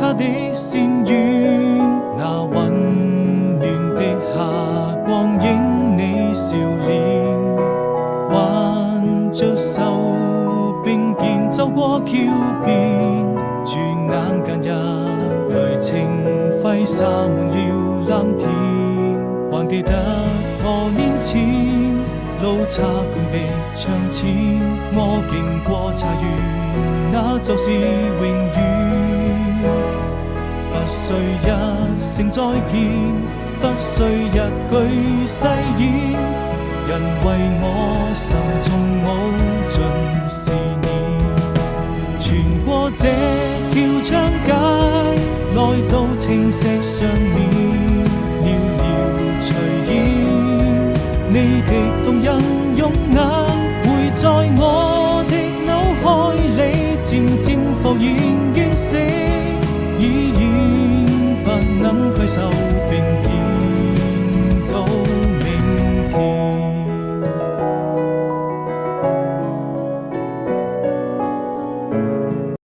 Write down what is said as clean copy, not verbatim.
他的仙怨，那混亂的霞光映你笑臉，挽着手並肩走過橋邊，轉眼間日淚情揮灑滿了藍天，還記得多年前路差館的窗前，我經過茶園，那就是永遠。不需一聲再見，不需一句誓言，因為我心中無盡思念。穿過這條長街，來到青石上面，遙遙隨煙，你的動人容顏會在我的腦海裡漸漸浮現，完成已然不能攜手。